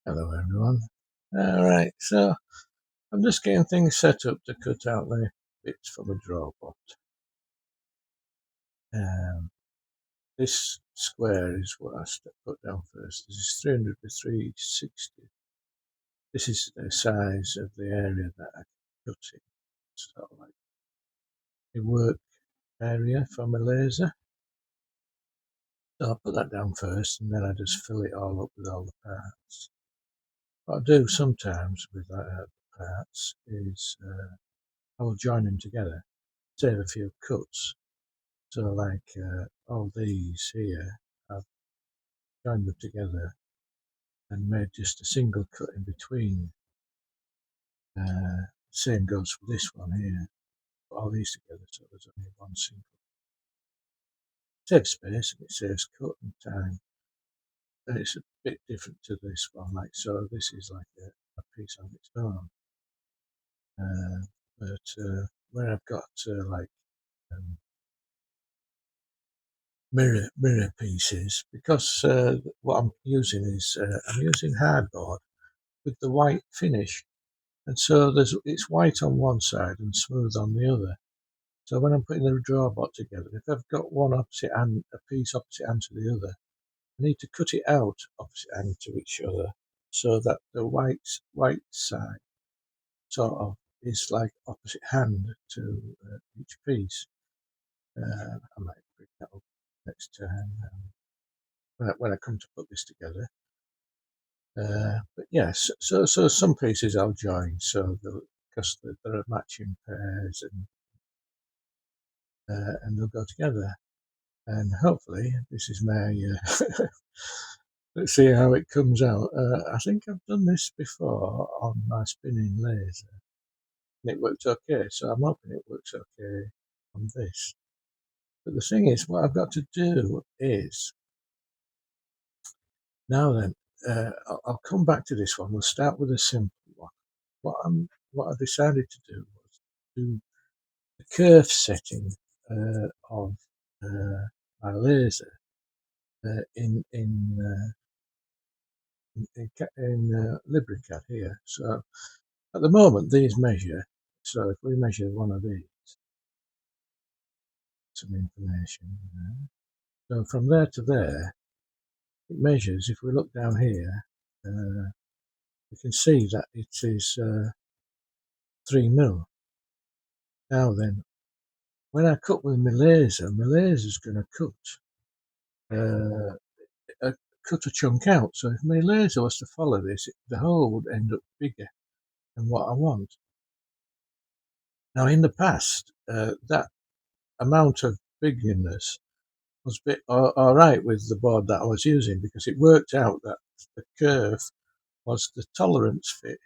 Hello everyone. Alright, so I'm just getting things set up to cut out the bits from a drawbot. This square is what I put down first. This is 300 by 360. This is the size of the area that I cut in. Sort of like a work area for my laser. So I'll put that down first and then I just fill it all up with all the parts. What I do sometimes with parts is I will join them together, save a few cuts. So like all these here, I've joined them together and made just a single cut in between. Same goes for this one here. Put all these together so there's only one single. Saves space and it saves cut and time. And it's a bit different to this one, like so. This is like a piece on its own. But where I've got like mirror pieces, because what I'm using is I'm using hardboard with the white finish, and so it's white on one side and smooth on the other. So when I'm putting the drawbot together, if I've got one opposite and a piece opposite hand to the other, I need to cut it out opposite hand to each other so that the white side sort of is like opposite hand to each piece. I might bring that up next time when I come to put this together. But yes, so some pieces I'll join because there are matching pairs and they'll go together. And hopefully this is my let's see how it comes out. I think I've done this before on my spinning laser and it worked okay, so I'm hoping it works okay on this. But the thing is, what I've got to do is now then, I'll come back to this one. We'll start with a simple one. What I decided to do was do the curve setting of my laser in LibreCAD here. So at the moment these measure. So if we measure one of these, some information. So from there to there, it measures. If we look down here, we can see that it is 3 mil. Now then, when I cut with my laser is going to cut a chunk out. So if my laser was to follow this, the hole would end up bigger than what I want. Now in the past, that amount of bigness was a bit all right with the board that I was using, because it worked out that the curve was the tolerance fit.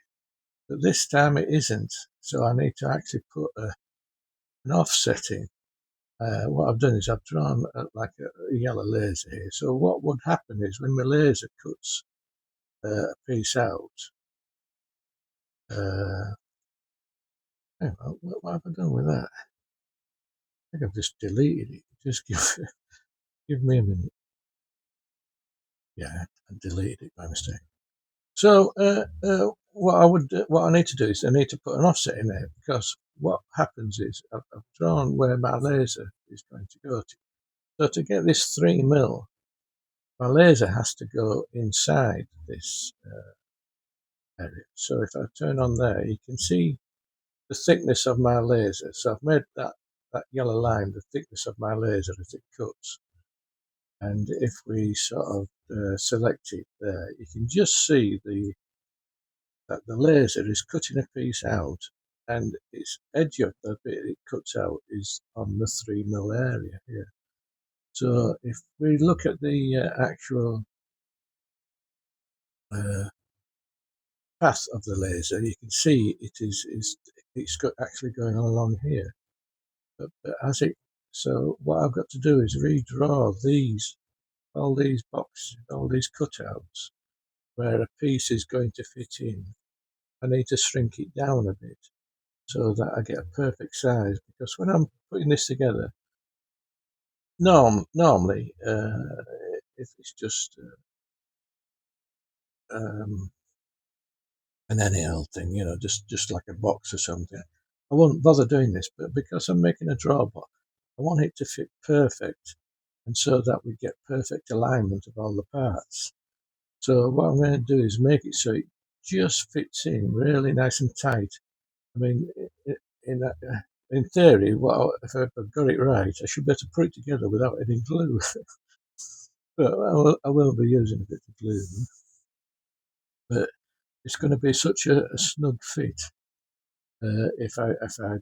But this time it isn't, so I need to actually put an offsetting. What I've done is I've drawn like a yellow laser here. So what would happen is when the laser cuts a piece out, hang on, what have I done with that? I think I've just deleted it. Just give me a minute. Yeah, I deleted it by mistake. So what I need to do is I need to put an offset in there, because what happens is I've drawn where my laser is going to go to. So to get this 3 mil, my laser has to go inside this area. So if I turn on there, you can see the thickness of my laser. So I've made that yellow line the thickness of my laser as it cuts. And if we sort of select it there, you can just see that the laser is cutting a piece out, and its edge of the bit it cuts out is on the 3 mil area here. So if we look at the actual path of the laser, you can see it's actually going along here. But so what I've got to do is redraw all these boxes, all these cutouts where a piece is going to fit in. I need to shrink it down a bit so that I get a perfect size, because when I'm putting this together, normally if it's just and any old thing, just like a box or something. I won't bother doing this, but because I'm making a drawbar, I want it to fit perfect, and so that we get perfect alignment of all the parts. So what I'm going to do is make it so it just fits in really nice and tight. I mean, in in theory, if I've got it right, I should be able to put it together without any glue. But I will be using a bit of glue. But it's going to be such a snug fit if I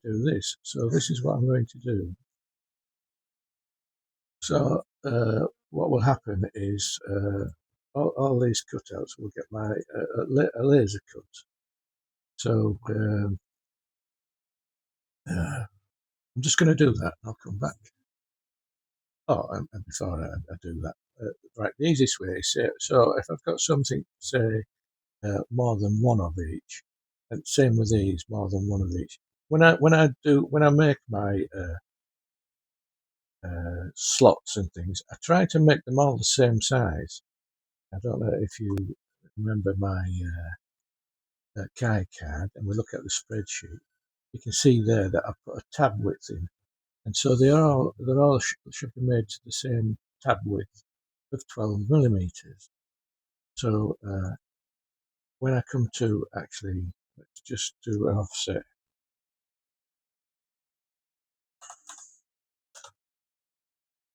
do this. So this is what I'm going to do. So what will happen is all these cutouts will get a laser cut. So I'm just going to do that. I'll come back. Oh, and before I do that, right, the easiest way is so if I've got something, say more than one of each, and same with these, more than one of each. When I make my slots and things, I try to make them all the same size. I don't know if you remember my Kai card, and we look at the spreadsheet. You can see there that I put a tab width in, and so they're all should be made to the same tab width of 12 millimeters. So when I come to actually, let's just do an offset.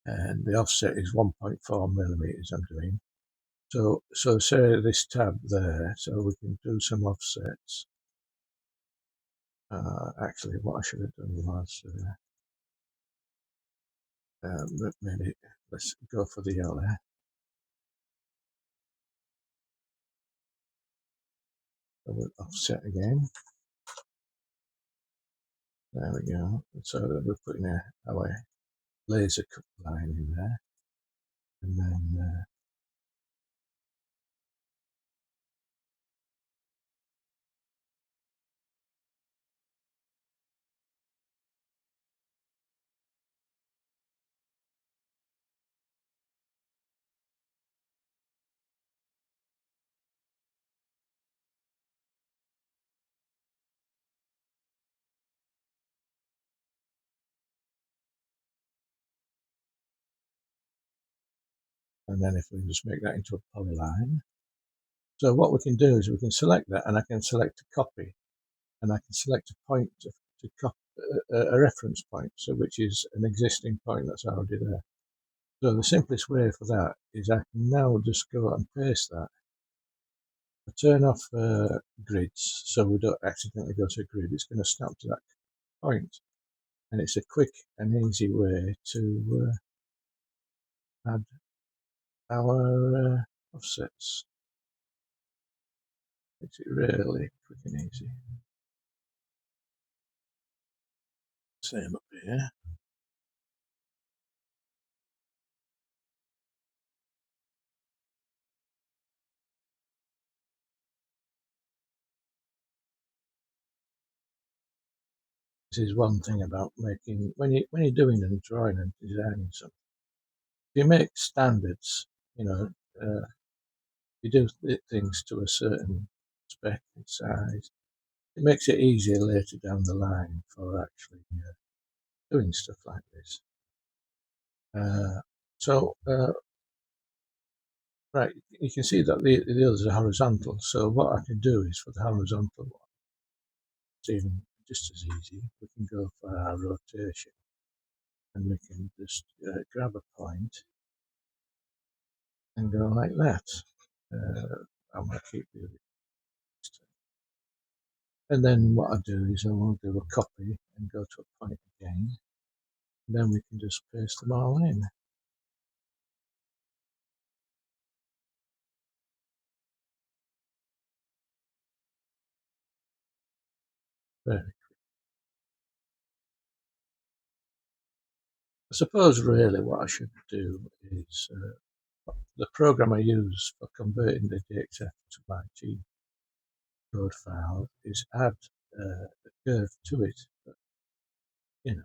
And the offset is 1.4 millimeters I'm doing. So say this tab there, so we can do some offsets. Actually, what I should have done was maybe let's go for the yellow. So we'll offset again. There we go. So we're putting our laser cut line in there, and then if we just make that into a polyline. So what we can do is we can select that, and I can select a copy, and I can select a point to copy a reference point, so which is an existing point that's already there. So the simplest way for that is I can now just go and paste that. I turn off grids so we don't accidentally go to a grid. It's going to snap to that point, and it's a quick and easy way to add our offsets. Makes it really quick and easy. Same up here. This is one thing about making when you're doing and drawing and designing something. If you make standards, you know, you do things to a certain spec and size. It makes it easier later down the line for actually doing stuff like this. So right, you can see that the others are horizontal. So what I can do is for the horizontal one, it's even just as easy. We can go for our rotation, and we can just grab a point and go like that. I'm going to keep the other. And then what I do is I will do a copy and go to a point again. And then we can just paste them all in. Very. I suppose really what I should do is the program I use for converting the DXF to my G code file is add a curve to it. But, I'm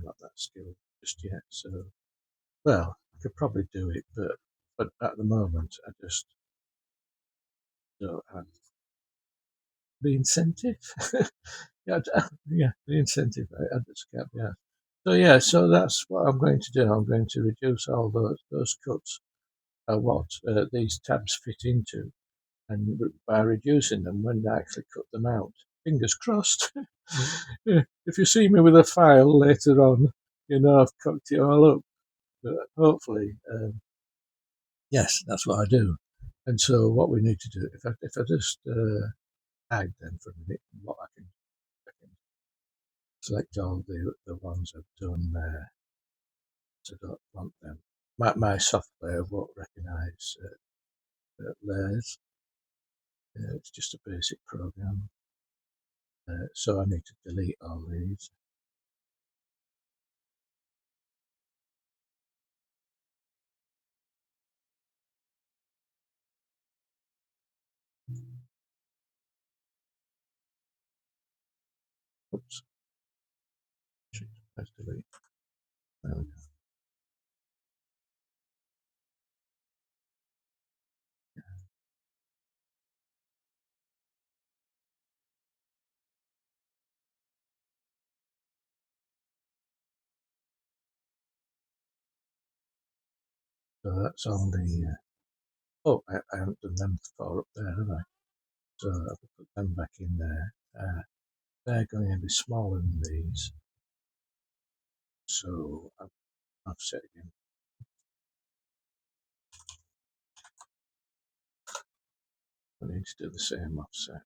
not that skilled just yet. So, well, I could probably do it, but at the moment I just don't have the incentive. Yeah, yeah, the incentive. I just can't be asked. So yeah, so that's what I'm going to do. I'm going to reduce all those cuts, what these tabs fit into, and by reducing them, when I actually cut them out, fingers crossed. Yeah, if you see me with a file later on, you know I've cooked it all up. But hopefully, yes, that's what I do. And so what we need to do, if I just hide them for a minute, what I can select all the ones I've done there. So I don't want them. My software won't recognise layers. It's just a basic program. So I need to delete all these. Oops. Let's delete. There we go. So that's on the. Oh, I haven't done them far up there, have I? So I'll put them back in there. They're going to be smaller than these. So I've offset again. I need to do the same offset.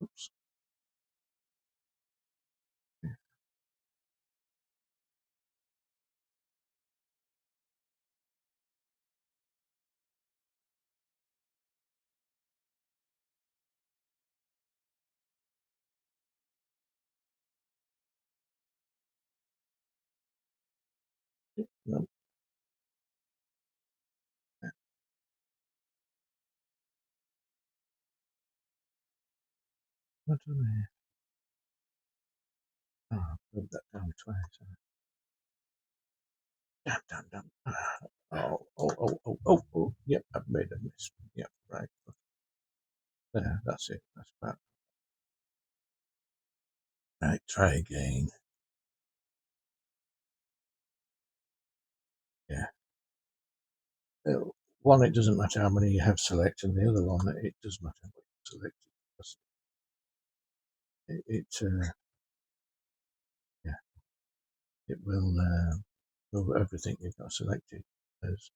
Oops. No. What do I? Oh, I've moved that down twice. Damn. Oh. Yep, I've made a miss. Yep, right. There, that's it. That's about right. Try again. Yeah. One, it doesn't matter how many you have selected, and the other one, it does matter what you select. Yeah, it will move everything you've got selected. As,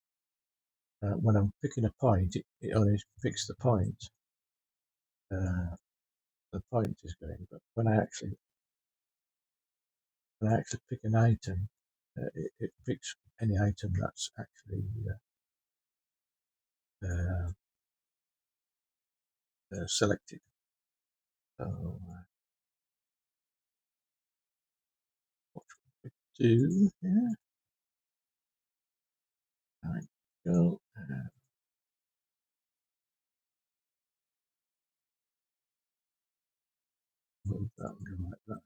when I'm picking a point, it only picks the point. The point is going, but when I actually pick an item, it picks any item that's actually uh, selected. So what we do here? I go move that and go like that,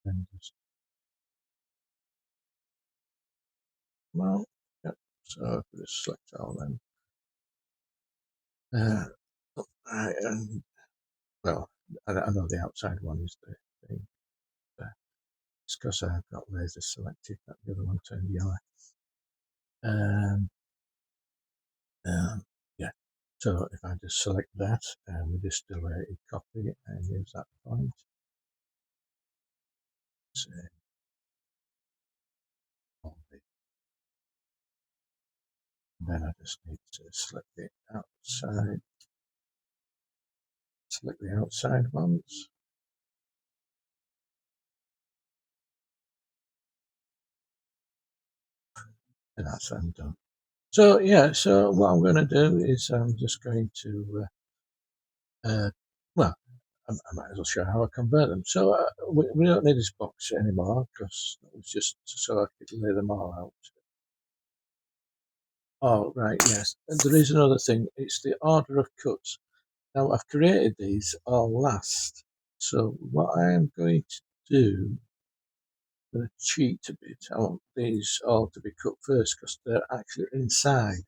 and just well, yep. So if we just select all them. Right, and well, I know the outside one is the thing. It's because I've got laser selected that the other one turned yellow. Um, yeah. So if I just select that and we just do a copy and use that point, so, then I just need to select the outside ones, and that's I'm done. So yeah, so what I'm going to do is I'm just going to, well, I might as well show how I convert them. So we don't need this box anymore because it was just so I could lay them all out. Oh, right, yes. And there is another thing. It's the order of cuts. Now, I've created these all last. So what I am going to do, I'm going to cheat a bit. I want these all to be cut first because they're actually inside.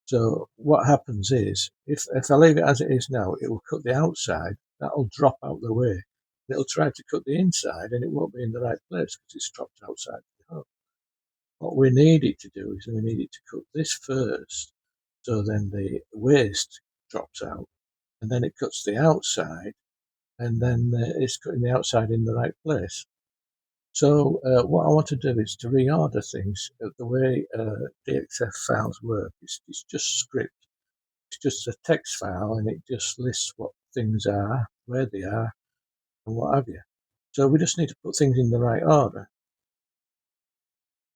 So what happens is, if I leave it as it is now, it will cut the outside. That'll drop out the way. It'll try to cut the inside, and it won't be in the right place because it's dropped outside the hole. What we need it to do is we need it to cut this first, so then the waste drops out, and then it cuts the outside, and then it's cutting the outside in the right place. So what I want to do is to reorder things. The way DXF files work is just script. It's just a text file, and it just lists what things are, where they are, and what have you. So we just need to put things in the right order.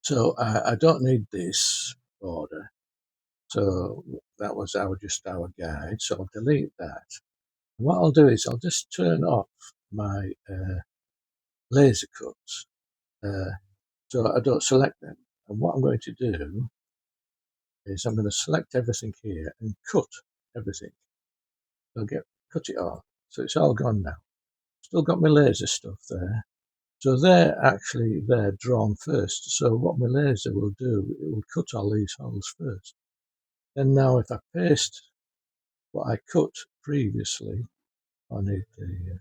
So I don't need this order. So that was our guide. So I'll delete that. And what I'll do is I'll just turn off my laser cuts so I don't select them. And what I'm going to do is I'm going to select everything here and cut everything. I'll cut it all. So it's all gone now. Still got my laser stuff there. So they're drawn first. So what my laser will do, it will cut all these holes first. Then now if I paste what I cut previously, I need the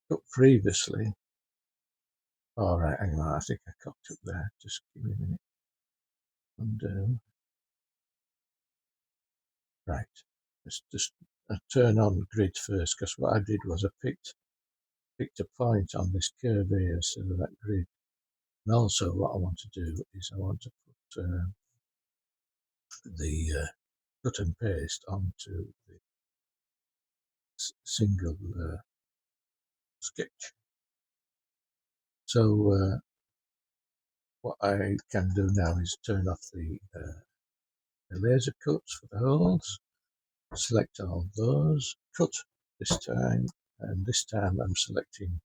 cut previously. All right, hang on, I think I cocked up there. Just give me a minute. Undo. Right. Let's just turn on grid first, because what I did was I picked a point on this curve here instead of that grid. And also what I want to do is I want to put the cut and paste onto the single sketch. So what I can do now is turn off the laser cuts for the holes, select all those, cut this time, and this time I'm selecting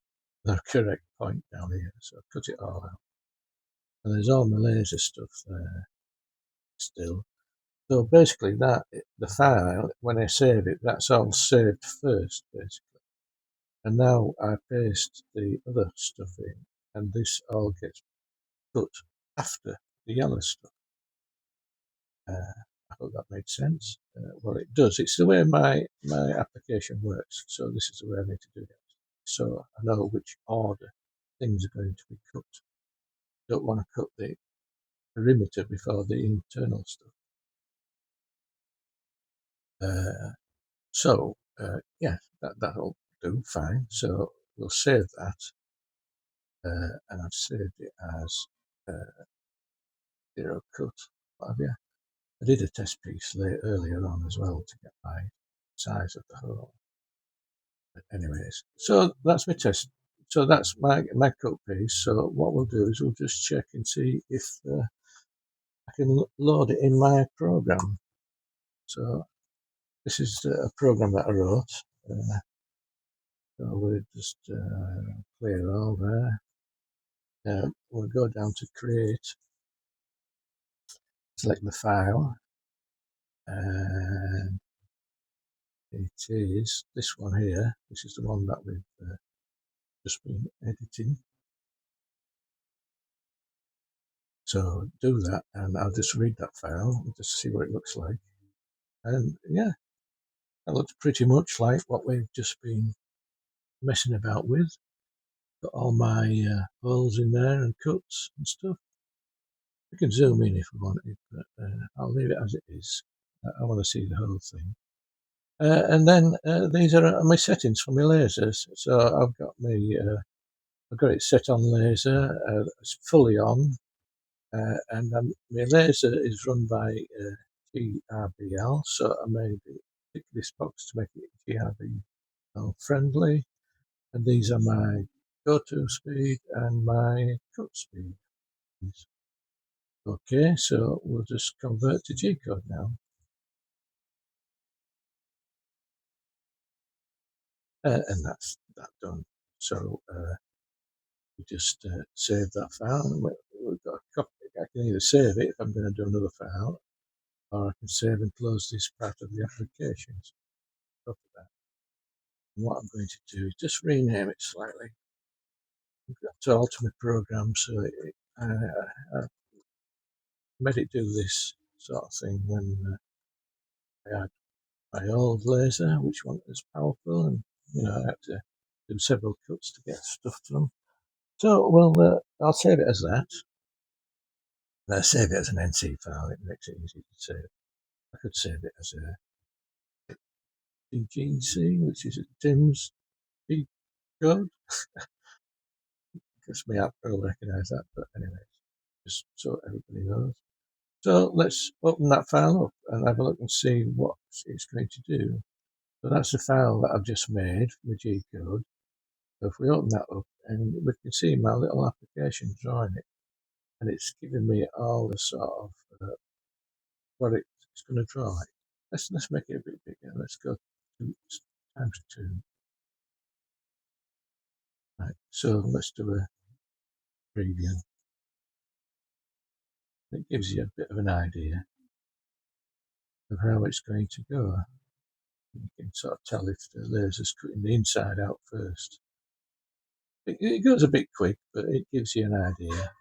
the correct point down here, so cut it all out. And there's all my laser stuff there still. So basically that, the file, when I save it, that's all saved first, basically. And now I paste the other stuff in, and this all gets cut after the yellow stuff. I hope that made sense. Well, it does. It's the way my application works. So this is the way I need to do it. So I know which order things are going to be cut. Don't want to cut the perimeter before the internal stuff. Yeah, that'll do fine. So we'll save that. And I've saved it as zero cut. What have you? I did a test piece earlier on as well to get my size of the hole. But anyways, so that's my test. So that's my cut piece. So what we'll do is we'll just check and see if I can load it in my program. So this is a program that I wrote. So we'll just clear all there. We'll go down to create, select the file, and it is this one here. This is the one that we've just been editing. So do that, and I'll just read that file and just see what it looks like. And yeah, that looks pretty much like what we've just been messing about with. Got all my holes in there and cuts and stuff. We can zoom in if we want it, but I'll leave it as it is. I want to see the whole thing. And then these are my settings for my lasers. So I've got it set on laser. It's fully on, and my laser is run by GRBL. So I made tick this box to make it GRBL friendly. And these are my go-to speed and my cut speed. Okay, so we'll just convert to G-code now. And that's that done. So we just save that file, and we've got a copy. I can either save it if I'm going to do another file, or I can save and close this part of the application. So copy that. And what I'm going to do is just rename it slightly. I've got to alter my program so I made it do this sort of thing when I had my old laser, which wasn't as powerful, and I had to do several cuts to get stuff to them. So, well, I'll save it as that. And I save it as an NC file. It makes it easy to save. I could save it as a DGC, which is a Tim's D code, because my app will recognise that. But anyway, just so everybody knows. So let's open that file up and have a look and see what it's going to do. So that's the file that I've just made for the G code. So if we open that up, and we can see my little application drawing it, and it's giving me all the sort of what it's going to draw. Let's make it a bit bigger. Let's go to times 2. Right. So let's do a preview. It gives you a bit of an idea of how it's going to go. You can sort of tell if the laser's cutting the inside out first. It goes a bit quick, but it gives you an idea.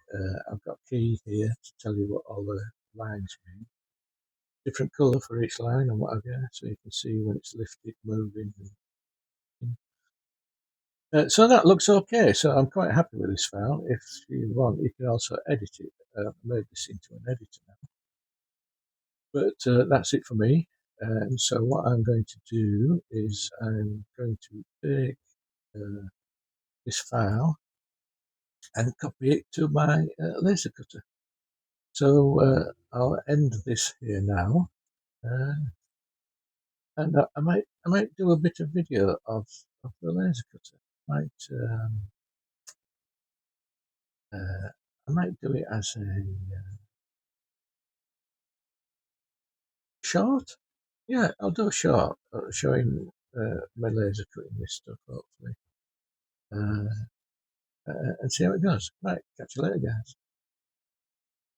I've got key here to tell you what all the lines mean. Different colour for each line and what have you, so you can see when it's lifted, moving. So that looks okay. So I'm quite happy with this file. If you want, you can also edit it. I've made this into an editor now. But that's it for me. And so what I'm going to do is I'm going to take this file and copy it to my laser cutter. So I'll end this here now, and I might do a bit of video of the laser cutter. I might do it as a short. Yeah, I'll do a short showing my laser cutting this stuff, hopefully, and see how it goes. Right, catch you later, guys.